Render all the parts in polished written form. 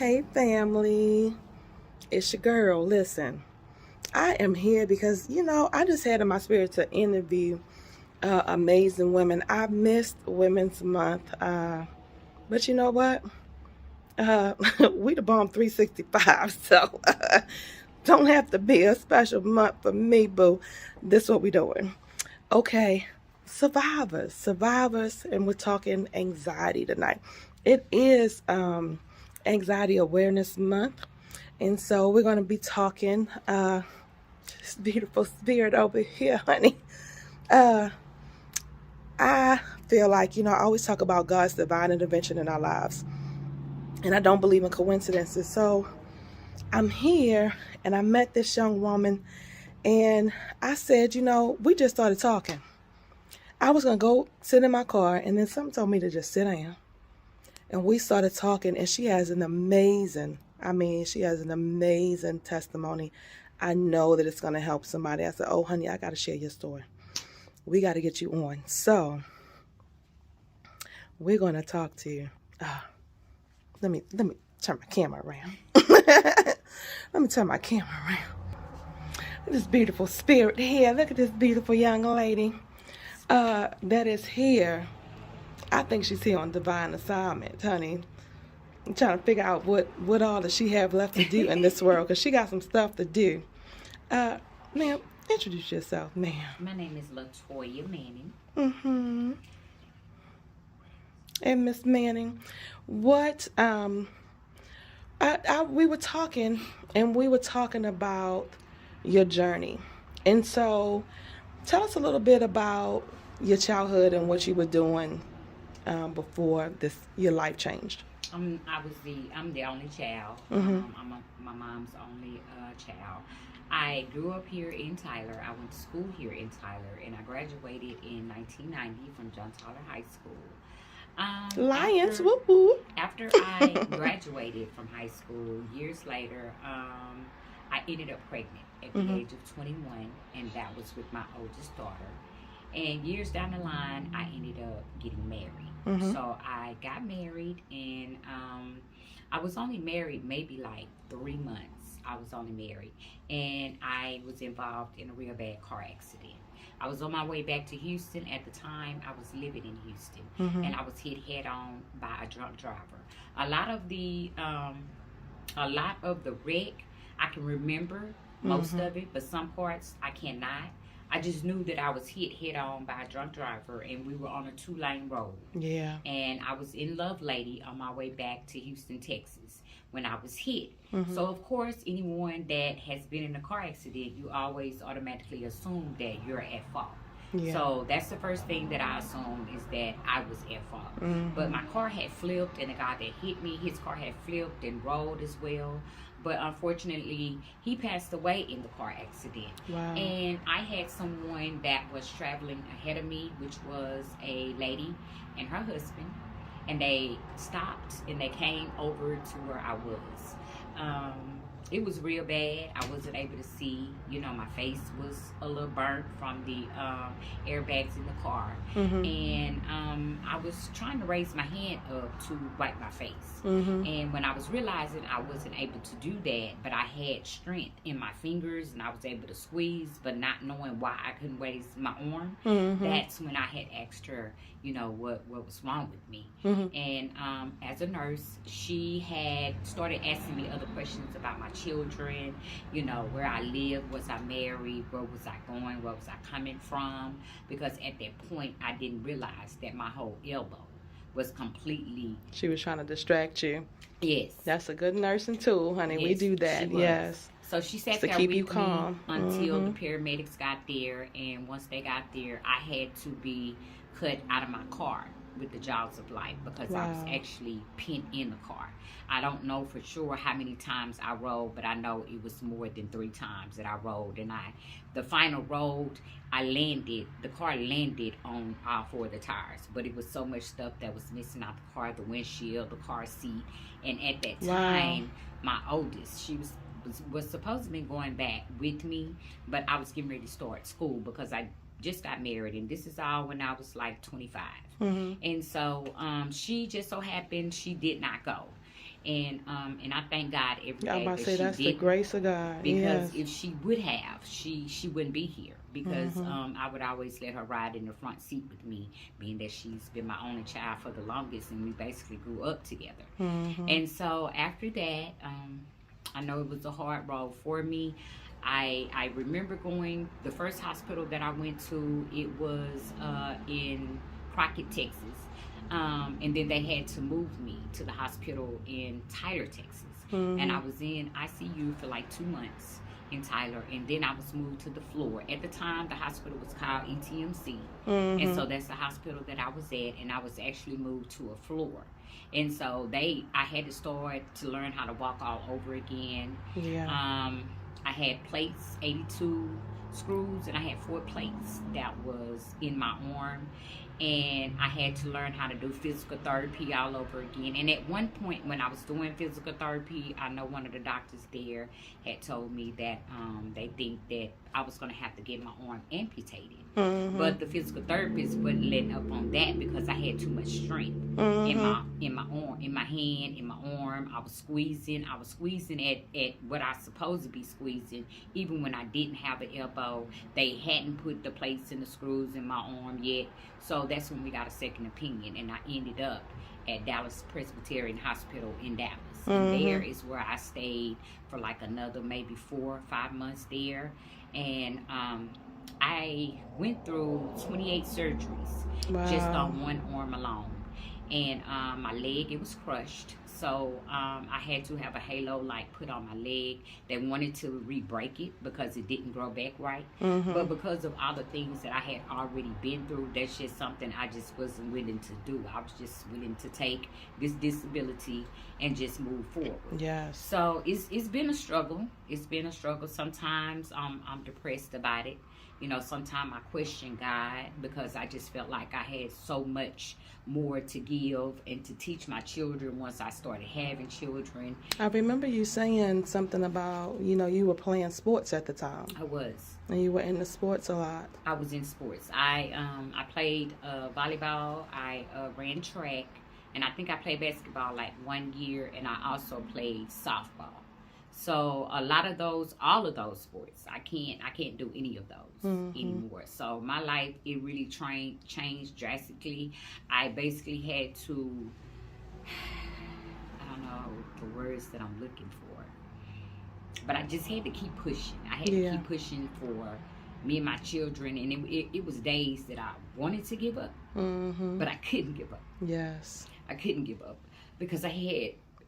Hey family, it's your girl. Listen, I am here because I just had in my spirit to interview amazing women. I missed Women's Month, but you know what? We the bomb 365, so don't have to be a special month for me, boo. This is what we doing. Okay, survivors, and we're talking anxiety tonight. It is Anxiety Awareness Month, and so we're going to be talking this beautiful spirit over here, honey. I feel like, I always talk about God's divine intervention in our lives, and I don't believe in coincidences. So I'm here, and I met this young woman, and I said, we just started talking. I was going to go sit in my car, and then something told me to just sit down. And we started talking, and she has an amazing testimony. I know that it's going to help somebody. I said, oh, honey, I got to share your story. We got to get you on. So we're going to talk to you. Let me turn my camera around. Let me turn my camera around. This beautiful spirit here. Look at this beautiful young lady that is here. I think she's here on divine assignment, honey. I'm trying to figure out what all does she have left to do in this world, because she got some stuff to do. Ma'am, introduce yourself, ma'am. My name is Latoya Manning. Mm-hmm. And Miss Manning, what we were talking, and we were talking about your journey. And so tell us a little bit about your childhood and what you were doing before your life changed. I'm the only child. Mm-hmm. I'm my mom's only child. I grew up here in Tyler. I went to school here in Tyler, and I graduated in 1990 from John Tyler High School. Lions, whoop whoop. After I graduated from high school, years later, I ended up pregnant at the age of 21, and that was with my oldest daughter. And years down the line, I ended up getting married. Mm-hmm. So I got married, and I was only married maybe like 3 months. I was only married, and I was involved in a real bad car accident. I was on my way back to Houston. At the time, I was living in Houston, and I was hit head on by a drunk driver. A lot of the wreck, I can remember most of it, but some parts I cannot. I just knew that I was hit head on by a drunk driver, and we were on a 2-lane road. Yeah. And I was in Lovelady on my way back to Houston, Texas, when I was hit. So, of course, anyone that has been in a car accident, you always automatically assume that you're at fault. Yeah. So that's the first thing that I assumed, is that I was at fault. But my car had flipped, and the guy that hit me, his car had flipped and rolled as well. But unfortunately, he passed away in the car accident. Wow. And I had someone that was traveling ahead of me, which was a lady and her husband. And they stopped, and they came over to where I was. It was real bad. I wasn't able to see. My face was a little burnt from the airbags in the car. And I was trying to raise my hand up to wipe my face. And when I was realizing I wasn't able to do that, but I had strength in my fingers, and I was able to squeeze, but not knowing why I couldn't raise my arm, that's when I had asked her, what was wrong with me. And as a nurse, she had started asking me other questions about my children, where I lived, was I married, where was I going, where was I coming from, because at that point I didn't realize that my whole elbow was completely... She was trying to distract you. Yes. That's a good nursing tool, honey. Yes, we do that. Yes. So she sat to there keep with you calm me until the paramedics got there, and once they got there, I had to be cut out of my car with the jaws of life, because I was actually pinned in the car. I don't know for sure how many times I rolled, but I know it was more than 3 times that I rolled. And the final roll, the car landed on all 4 of the tires, but it was so much stuff that was missing out the car, the windshield, the car seat. And at that time, my oldest, she was supposed to be going back with me, but I was getting ready to start school, because I just got married, and this is all when I was like 25. And so she just so happened she did not go. And I thank God every I was day about that to say she that's the didn't, grace of God. because Yes. if she would have, she wouldn't be here, because Mhm. I would always let her ride in the front seat with me, being that she's been my only child for the longest, and we basically grew up together. Mhm. And so after that, I know it was a hard road for me. I remember going, the first hospital that I went to, it was in Crockett, Texas. And then they had to move me to the hospital in Tyler, Texas. And I Mhm. was in ICU for like 2 months in Tyler, and then I was moved to the floor. At the time, the hospital was called ETMC, and so Mhm. that's the hospital that I was at, and I was actually moved to a floor. And so I had to start to learn how to walk all over again. Yeah. I had plates, 82 screws, and I had 4 plates that was in my arm, and I had to learn how to do physical therapy all over again. And at one point when I was doing physical therapy, I know one of the doctors there had told me that they think that I was going to have to get my arm amputated. Mhm. But the physical therapist wasn't letting up on that because I had too much strength in Mhm. my arm, in my hand, in my arm. I was squeezing at what I supposed to be squeezing, even when I didn't have an elbow. They hadn't put the plates and the screws in my arm yet. So that's when we got a second opinion, and I ended up at Dallas Presbyterian Hospital in Dallas. And there is where I stayed for like another maybe 4 or 5 months there. And I went through 28 surgeries just Wow. on one arm alone. And my leg, it was crushed. So I had to have a halo like put on my leg. They wanted to re-break it because it didn't grow back right. But because of all the things that I had already been through, that's just something I just wasn't willing to do. I was just willing to take this disability and just move forward. Yes. So it's been a struggle. It's been a struggle. Sometimes I'm depressed about it. Sometimes I question God because I just felt like I had so much more to give and to teach my children once I started having children. I remember you saying something about, you were playing sports at the time. I was. And you were into sports a lot. I was in sports. I played volleyball. I ran track, and I think I played basketball like 1 year, and I also played softball. So all of those sports, I can't do any of those anymore. So my life, it really changed drastically. I basically had to, I don't know the words that I'm looking for, but I just had to keep pushing. I had to keep pushing for me and my children, and it was days that I wanted to give up, but I couldn't give up. Yes. I couldn't give up because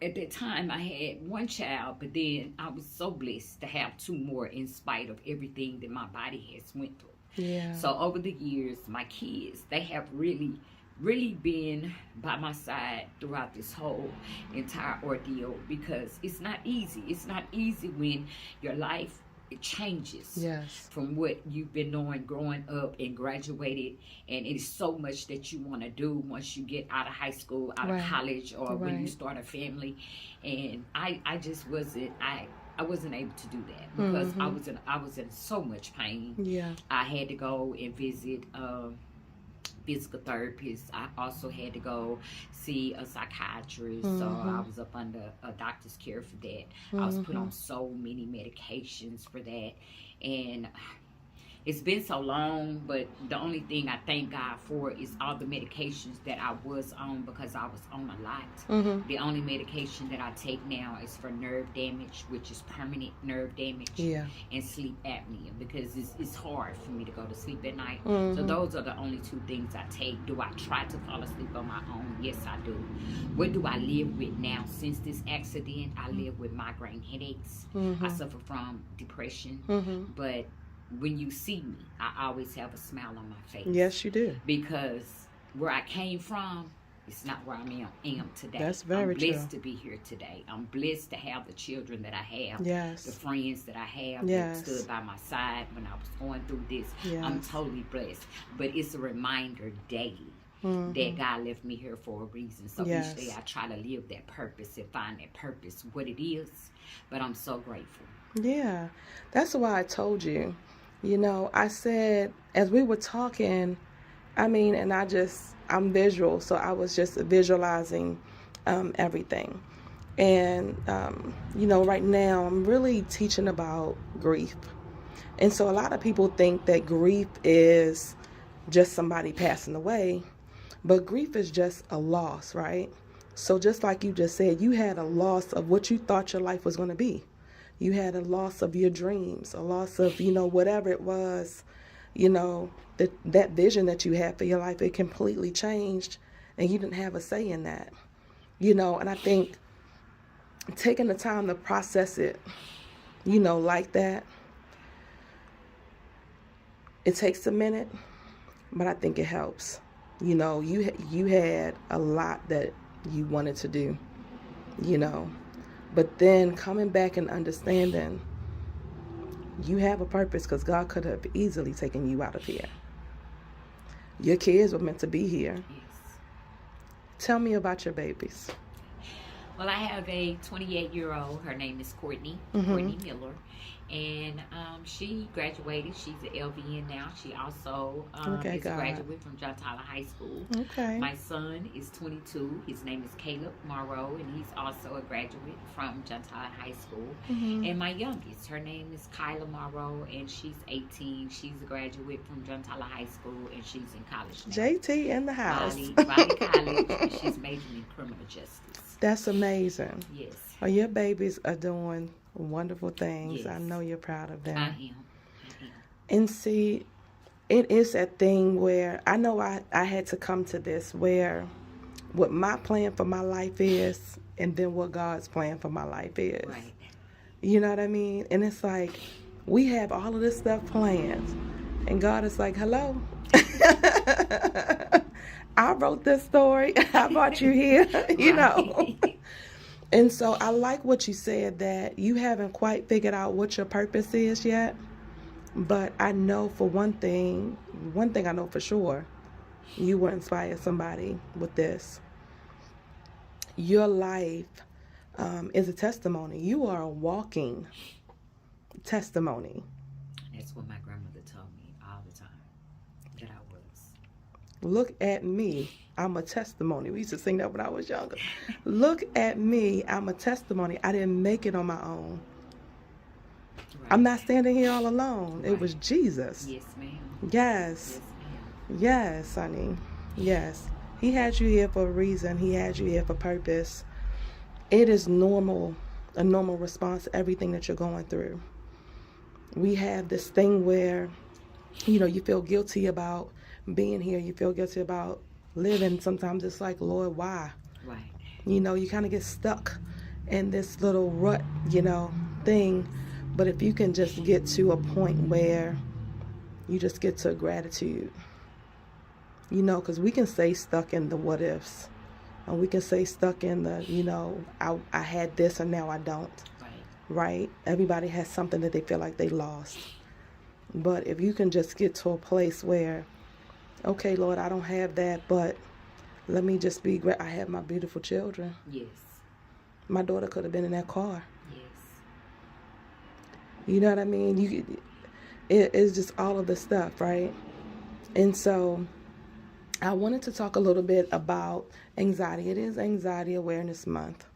at that time, I had one child, but then I was so blessed to have 2 more in spite of everything that my body has went through. Yeah. So over the years, my kids, they have really, really been by my side throughout this whole entire ordeal, because it's not easy. It's not easy when your life, it changes from what you've been knowing growing up and graduated, and it is so much that you want to do once you get out of high school, out of college, or when you start a family. And I just wasn't I wasn't able to do that because I was in so much pain. Yeah. I had to go and visit physical therapist. I also had to go see a psychiatrist. So I was up under a doctor's care for that. I was put on so many medications for that. And it's been so long, but the only thing I thank God for is all the medications that I was on, because I was on a lot. The only medication that I take now is for nerve damage, which is permanent nerve damage, and sleep apnea, because it's hard for me to go to sleep at night. So those are the only 2 things I take. Do I try to fall asleep on my own? Yes, I do. What do I live with now? Since this accident, I live with migraine headaches. I suffer from depression, but when you see me, I always have a smile on my face. Yes, you do. Because where I came from, it's not where I am today. That's very true. I'm blessed to be here today. I'm blessed to have the children that I have. Yes. The friends that I have that stood by my side when I was going through this. Yes. I'm totally blessed. But it's a reminder daily that God left me here for a reason. So each day I try to live that purpose and find that purpose, what it is. But I'm so grateful. Yeah. That's why I told you. I said, as we were talking, and I'm visual, so I was just visualizing everything. And, right now I'm really teaching about grief. And so a lot of people think that grief is just somebody passing away, but grief is just a loss, right? So just like you just said, you had a loss of what you thought your life was going to be. You had a loss of your dreams, a loss of, whatever it was, that vision that you had for your life, it completely changed and you didn't have a say in that, and I think taking the time to process it, like that, it takes a minute, but I think it helps. You had a lot that you wanted to do, but then coming back and understanding you have a purpose, because God could have easily taken you out of here. Your kids were meant to be here. Yes. Tell me about your babies. Well, I have a 28-year-old. Her name is Courtney Mm-hmm. Courtney Miller. And she graduated. She's an LVN now. She also is a graduate from John Tyler High School. Okay. My son is 22. His name is Caleb Morrow, and he's also a graduate from John Tyler High School. Mm-hmm. And my youngest, her name is Kyla Morrow, and she's 18. She's a graduate from John Tyler High School, and she's in college now. JT in the house. Raleigh College, and she's majoring in criminal justice. That's amazing. Yes. Oh, your babies are doing wonderful things. Yes. I know you're proud of them. I am. And see, it is that thing where I know I had to come to this, where what my plan for my life is and then what God's plan for my life is. Right. You know what I mean? And it's like we have all of this stuff planned and God is like, hello. I wrote this story. I brought you here, And so I like what you said, that you haven't quite figured out what your purpose is yet. But I know for one thing I know for sure, you will inspire somebody with this. Your life is a testimony. You are a walking testimony. That's what my grandmother told me all the time, that I was. Look at me. I'm a testimony. We used to sing that when I was younger. Look at me. I'm a testimony. I didn't make it on my own. Right. I'm not standing here all alone. Right. It was Jesus. Yes, ma'am. Yes. Yes, ma'am. Yes, honey. Yes. He had you here for a reason. He had you here for purpose. It is a normal response to everything that you're going through. We have this thing where, you feel guilty about being here. You feel guilty about living. Sometimes it's like, Lord, why? Right. You kind of get stuck in this little rut, thing. But if you can just get to a point where you just get to gratitude, because we can stay stuck in the what ifs. And we can stay stuck in the, I had this and now I don't. Right? Everybody has something that they feel like they lost. But if you can just get to a place where, okay, Lord, I don't have that, but let me just be great. I have my beautiful children. Yes. My daughter could have been in that car. Yes. You know what I mean? It's just all of the stuff, right? And so I wanted to talk a little bit about anxiety. It is Anxiety Awareness Month.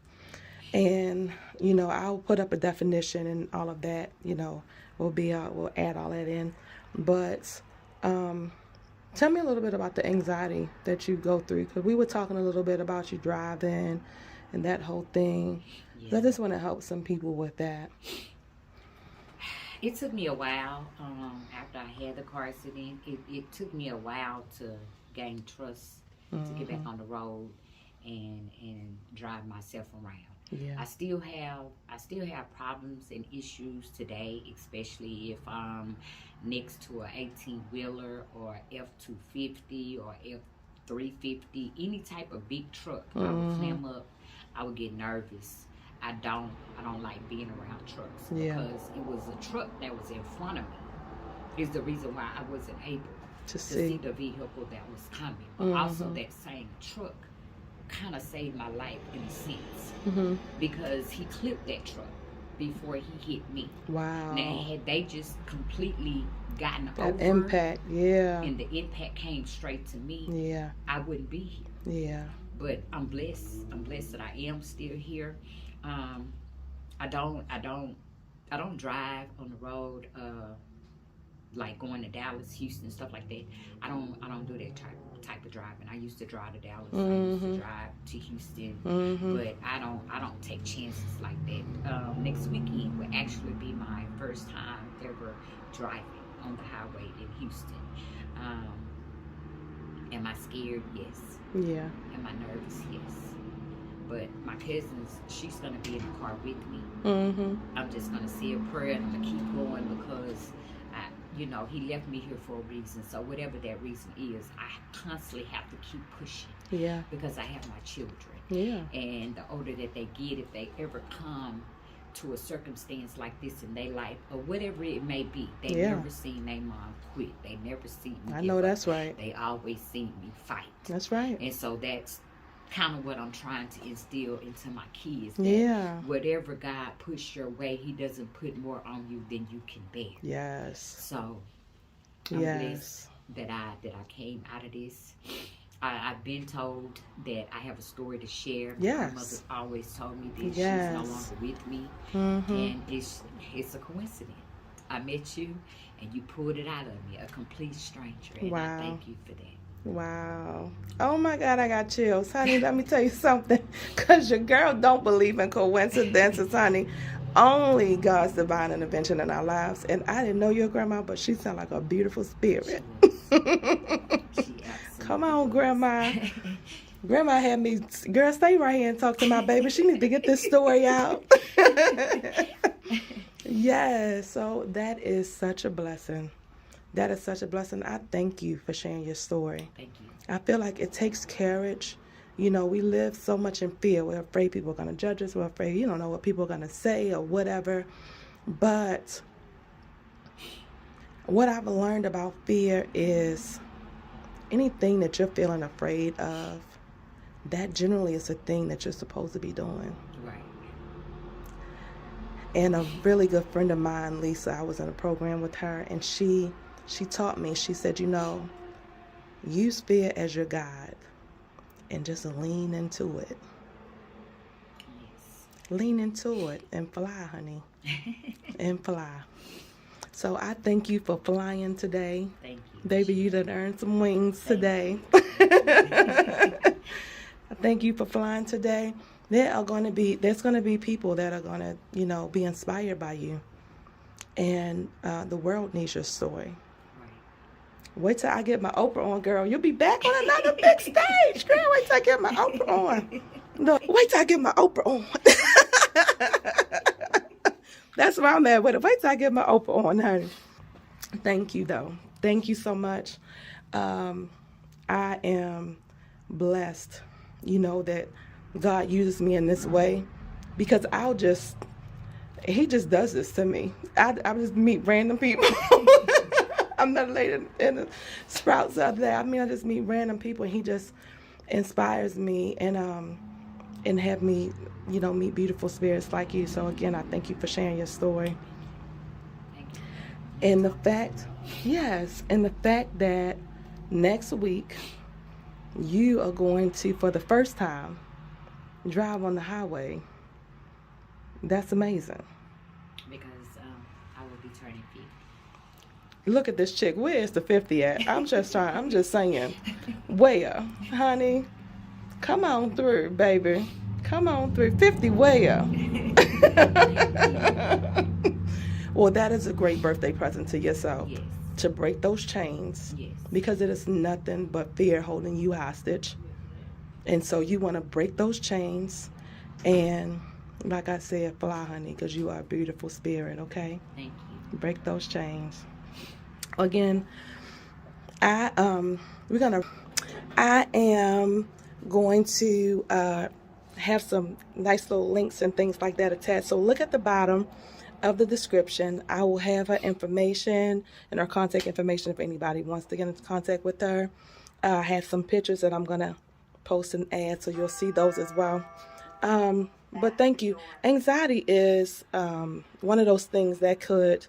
And, I'll put up a definition and all of that, we'll add all that in. But tell me a little bit about the anxiety that you go through, because we were talking a little bit about you driving and that whole thing. Yes. So I just want to help some people with that. It took me a while after I had the car accident. It took me a while to gain trust to get back on the road and drive myself around. Yeah. I still have problems and issues today, especially if I'm next to an 18-wheeler or F-250 or F-350, any type of big truck. I would clam up. I would get nervous. I don't like being around trucks because it was a truck that was in front of me. Is the reason why I wasn't able to see the vehicle that was coming. But also that same truck kind of saved my life in a sense because he clipped that truck before he hit me. Wow. Now, had they just completely gotten over impact, and the impact came straight to me, I wouldn't be here. Yeah. But I'm blessed. I'm blessed that I am still here. I don't drive on the road. Like going to Dallas, Houston, stuff like that. I don't do that type of driving. I used to drive to Dallas. I used to drive to Houston, but I don't take chances like that. Next weekend will actually be my first time ever driving on the highway in Houston. Am I scared? Yes. Yeah. Am I nervous? Yes. But my cousin's, she's gonna be in the car with me. I'm just gonna say a prayer and I'm gonna keep going because he left me here for a reason. So whatever that reason is, I constantly have to keep pushing. Yeah. Because I have my children. Yeah. And the older that they get, if they ever come to a circumstance like this in their life, or whatever it may be, they never seen their mom quit. They never seen me. I know that's right. They always seen me fight. That's right. And so that's kind of what I'm trying to instill into my kids. Yeah. Whatever God puts your way, He doesn't put more on you than you can bear. Yes. So I'm blessed that I came out of this. I've been told that I have a story to share. Yes. My mother always told me that she's no longer with me. And it's a coincidence. I met you and you pulled it out of me, a complete stranger. And I thank you for that. Wow. Oh my God, I got chills. Honey, let me tell you something. Because your girl don't believe in coincidences, honey. Only God's divine intervention in our lives. And I didn't know your grandma, but she sounds like a beautiful spirit. Come on, Grandma. Grandma had me, girl, stay right here and talk to my baby. She need to get this story out. Yes, so that is such a blessing. That is such a blessing. I thank you for sharing your story. Thank you. I feel like it takes courage. We live so much in fear. We're afraid people are going to judge us. We're afraid you don't know what people are going to say or whatever. But what I've learned about fear is anything that you're feeling afraid of, that generally is a thing that you're supposed to be doing. Right. And a really good friend of mine, Lisa, I was in a program with her, and she taught me, she said, use fear as your guide and just lean into it. Yes. Lean into it and fly, honey. And fly. So I thank you for flying today. Thank you. Baby, you done earned some wings today. I thank you for flying today. There's going to be people that are going to, be inspired by you. And the world needs your story. Wait till I get my Oprah on, girl. You'll be back on another big stage, girl. Wait till I get my Oprah on. No, wait till I get my Oprah on. That's where I'm at with it. Wait till I get my Oprah on, honey. Thank you, though. Thank you so much. I am blessed, that God uses me in this way, because He just does this to me. I just meet random people. I met a lady in the Sprouts the other day. I just meet random people, and He just inspires me and have me, meet beautiful spirits like you. So again, I thank you for sharing your story. Thank you. And the fact that next week you are going to, for the first time, drive on the highway. That's amazing. Because I will be turning 50. Look at this chick. Where is the 50 at? I'm just saying. Where, honey? Come on through, baby. Come on through. 50 where? Well, that is a great birthday present to yourself. Yes. To break those chains. Yes. Because it is nothing but fear holding you hostage. And so you want to break those chains. And like I said, fly, honey, because you are a beautiful spirit, okay? Thank you. Break those chains. Again, I am going to have some nice little links and things like that attached. So look at the bottom of the description. I will have her information and her contact information if anybody wants to get in contact with her. I have some pictures that I'm going to post and add, so you'll see those as well. But thank you. Anxiety is one of those things that could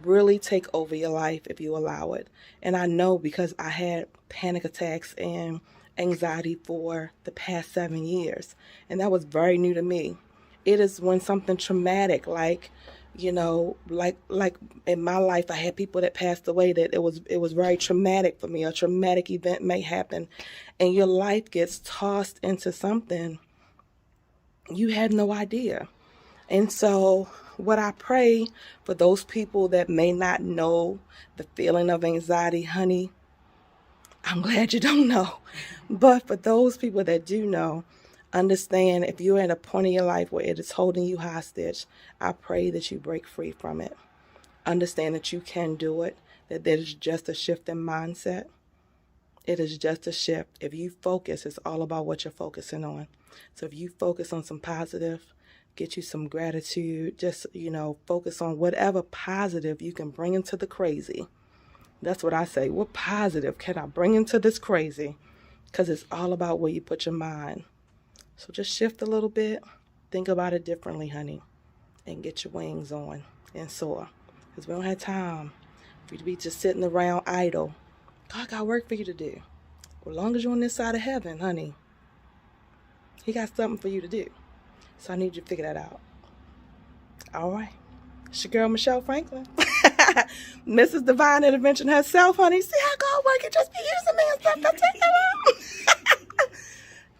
really take over your life if you allow it. And I know, because I had panic attacks and anxiety for the past 7 years, and that was very new to me. It is when something traumatic, like, like in my life, I had people that passed away that it was very traumatic for me. A traumatic event may happen, and your life gets tossed into something you had no idea. And so what I pray for those people that may not know the feeling of anxiety, honey, I'm glad you don't know. But for those people that do know, understand, if you're at a point in your life where it is holding you hostage, I pray that you break free from it. Understand that you can do it, that there is just a shift in mindset. It is just a shift. If you focus, it's all about what you're focusing on. So if you focus on some positive, get you some gratitude, just, focus on whatever positive you can bring into the crazy. That's what I say. What positive can I bring into this crazy? Because it's all about where you put your mind. So just shift a little bit. Think about it differently, honey. And get your wings on and soar. Because we don't have time for you to be just sitting around idle. God got work for you to do. As long as you're on this side of heaven, honey, He got something for you to do. So I need you to figure that out. All right. It's your girl, Michelle Franklin. Mrs. Divine Intervention herself, honey. See how God work? It just be using me and stuff. Don't take that out.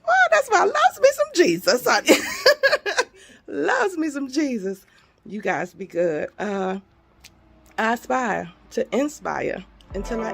Well, that's why loves me some Jesus, honey. Loves me some Jesus. You guys be good. I aspire to inspire until I